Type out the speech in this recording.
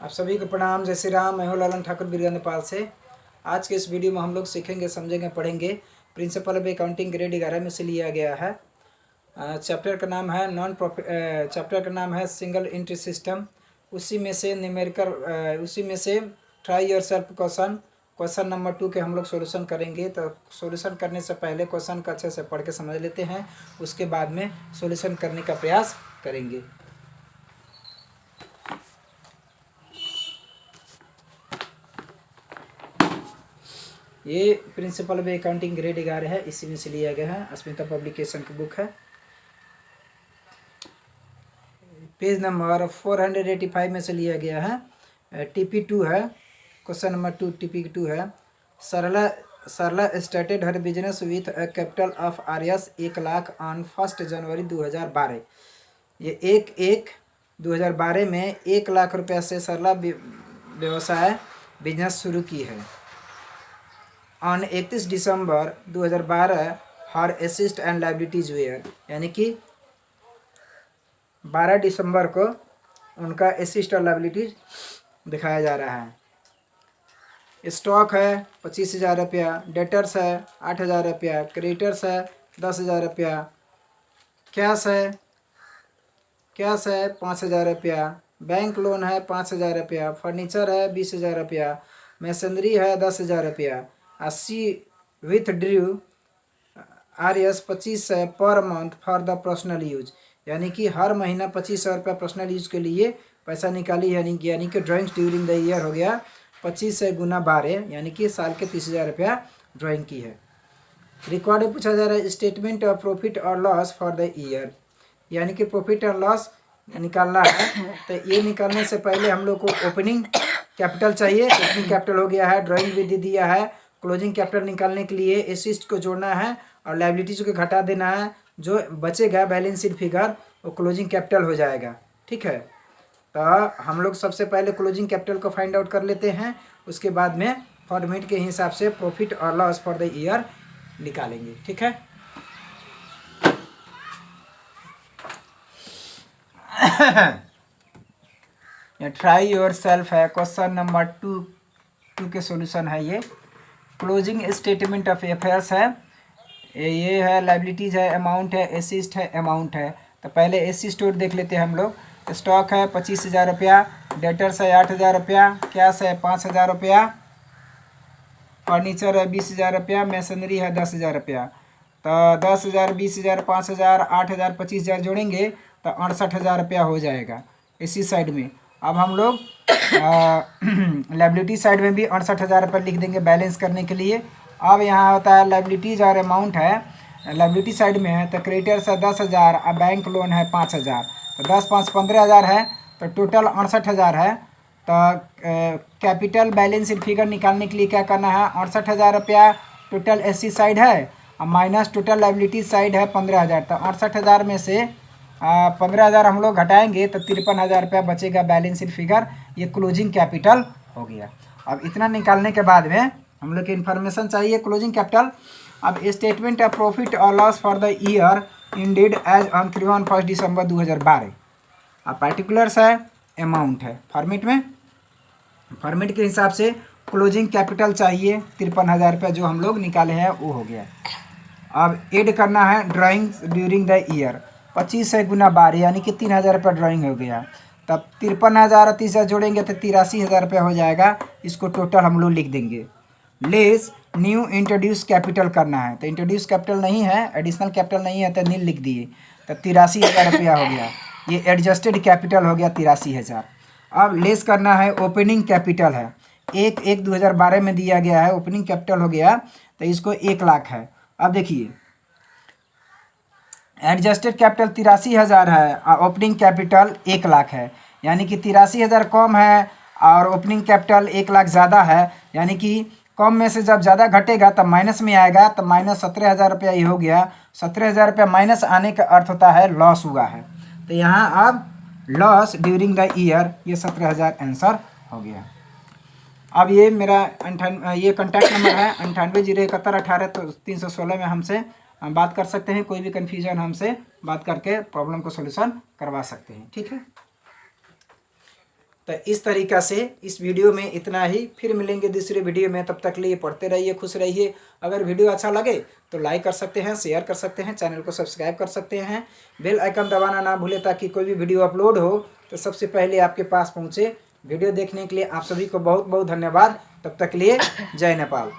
आप सभी को प्रणाम। जय श्री राम। मैं हूं लालन ठाकुर बिरगा नेपाल से। आज के इस वीडियो में हम लोग सीखेंगे, समझेंगे, पढ़ेंगे प्रिंसिपल ऑफ अकाउंटिंग ग्रेड 11 में से लिया गया है। चैप्टर का नाम है चैप्टर का नाम है सिंगल एंट्री सिस्टम। उसी में से try your self question number 2 के हम लोग सोल्यूशन करेंगे। तो सोल्यूशन करने से पहले क्वेश्चन का अच्छे से पढ़ के समझ लेते हैं, उसके बाद में सोल्यूशन करने का प्रयास करेंगे। ये प्रिंसिपल ऑफ अकाउंटिंग ग्रेड 11 है, इसी में से लिया गया है। अस्मिता पब्लिकेशन की बुक है। पेज नंबर 485 में से लिया गया है। TP2 है, क्वेश्चन नंबर 2 TP2 है। सरला स्टार्टेड हर business with a capital of RS 1 lakh on 1 January 2012। ये 1/1/2012 में 1 लाख रुपया से सरला व्यवसाय बिजनेस शुरू की है। On 31 December 2012 her assets and liabilities were, यानी कि 12 दिसंबर को उनका एसिस्ट और लाइबिलिटीज दिखाया जा रहा है। स्टॉक है 25,000 रुपया, डेटर्स है 8,000 रुपया, क्रेडिटर्स है 10,000 रुपया, कैश है 5,000 रुपया, बैंक लोन है 5,000 रुपया, फर्नीचर है 20,000 रुपया, मशीनरी है 10,000 रुपया। 80 विथ ड्रू RS 25 है per month for the personal use, यानी कि हर महीना 25,000 रुपया पर्सनल यूज के लिए पैसा निकाली, यानी कि ड्राइंग्स ड्यूरिंग द ईयर हो गया 25 है गुना 12, यानी कि साल के 30,000 रुपया ड्राइंग की है। रिकॉर्ड पूछा जा रहा है स्टेटमेंट ऑफ प्रॉफिट और लॉस फॉर द ईयर, यानी कि प्रॉफिट और लॉस निकालना है। तो ये निकालने से पहले हम लोग को ओपनिंग कैपिटल चाहिए। ओपनिंग कैपिटल हो गया है, ड्राइंग भी दे दिया है। क्लोजिंग कैपिटल निकालने के लिए एसिस्ट को जोड़ना है और लाइबिलिटीज को घटा देना है। जो बचेगा बैलेंस शीट फिगर वो क्लोजिंग कैपिटल हो जाएगा। ठीक है, तो हम लोग सबसे पहले क्लोजिंग कैपिटल को फाइंड आउट कर लेते हैं, उसके बाद में फॉर्मेट के हिसाब से प्रॉफिट और लॉस फॉर द ईयर निकालेंगे। ठीक है। ट्राई योर सेल्फ है, क्वेश्चन नंबर 2 के सॉल्यूशन है ये। क्लोजिंग स्टेटमेंट ऑफ अफेयर्स है, ये है, लाइबिलिटीज है, अमाउंट है, एसिस्ट है, अमाउंट है। तो पहले एसिस्ट देख लेते हैं हम लोग। स्टॉक है 25,000 रुपया, डेटर्स है 8,000 रुपया, कैश है 5,000 रुपया, फर्नीचर है 20,000 रुपया, मशीनरी है 10,000 रुपया। तो 10,000, 20,000, 5,000, 8,000, 25,000 जोड़ेंगे तो 68,000 रुपया हो जाएगा इसी साइड में। अब हम लोग लाइबिलिटी साइड में भी 68,000 रुपये लिख देंगे बैलेंस करने के लिए। अब यहाँ होता है लाइबिलिटीज और अमाउंट है, लाइबिलिटी साइड में है। तो क्रेडिटर्स है 10,000 और बैंक लोन है 5,000, तो 10 5 15,000 है, तो टोटल 68,000 है। तो कैपिटल बैलेंस शीट फिगर निकालने के लिए क्या करना है, 68,000 रुपया टोटल एसी साइड है और माइनस टोटल लाइबिलिटी साइड है 15,000। तो 68,000 में से 15,000 हम लोग घटाएंगे तो 53,000 रुपया बचेगा बैलेंस शीट फिगर। ये क्लोजिंग कैपिटल हो गया। अब इतना निकालने के बाद में हम लोग की इन्फॉर्मेशन चाहिए क्लोजिंग कैपिटल। अब स्टेटमेंट ऑफ प्रॉफिट और loss for the year ended as on 31 December 2012। अब पार्टिकुलर्स है, अमाउंट है, फॉर्मेट के हिसाब से क्लोजिंग कैपिटल चाहिए 53,000 रुपया जो हम लोग निकाले हैं वो हो गया। अब ऐड करना है ड्राइंग्स ड्यूरिंग द ईयर, 25 है गुना 12, यानी कि 3,000 रुपया ड्राइंग हो गया। तब 53,000 और 30,000 जोड़ेंगे तो 83,000 रुपया हो जाएगा। इसको टोटल हम लोग लिख देंगे। लेस न्यू इंट्रोड्यूस कैपिटल करना है, तो इंट्रोड्यूस कैपिटल नहीं है, एडिशनल कैपिटल नहीं है, तो नील लिख दिए। तो 83,000 रुपया हो गया। ये एडजस्टेड कैपिटल हो गया 83,000। अब लेस करना है ओपनिंग कैपिटल है, 1/1/2012 में दिया गया है, ओपनिंग कैपिटल हो गया, तो इसको 1 लाख है। अब देखिए एडजस्टेड कैपिटल 83,000 है और ओपनिंग कैपिटल 1 लाख है, यानी कि 83,000 कम है और ओपनिंग कैपिटल 1 लाख ज़्यादा है, यानी कि कम में से जब ज़्यादा घटेगा तब माइनस में आएगा। तो माइनस 17,000 रुपया ये हो गया। 17,000 रुपया माइनस आने का अर्थ होता है लॉस हुआ है। तो यहाँ अब लॉस ड्यूरिंग द ईयर, ये 17,000 आंसर हो गया। अब ये मेरा ये कॉन्टैक्ट नंबर है 9801718316 में हमसे बात कर सकते हैं। कोई भी कन्फ्यूजन हमसे बात करके प्रॉब्लम को सोल्यूशन करवा सकते हैं। ठीक है। तो इस तरीक़ा से इस वीडियो में इतना ही। फिर मिलेंगे दूसरे वीडियो में, तब तक के लिए पढ़ते रहिए, खुश रहिए। अगर वीडियो अच्छा लगे तो लाइक कर सकते हैं, शेयर कर सकते हैं, चैनल को सब्सक्राइब कर सकते हैं, बेल आइकन दबाना ना भूलें ताकि कोई भी वीडियो अपलोड हो तो सबसे पहले आपके पास पहुँचे। वीडियो देखने के लिए आप सभी को बहुत बहुत धन्यवाद। तब तक के लिए जय नेपाल।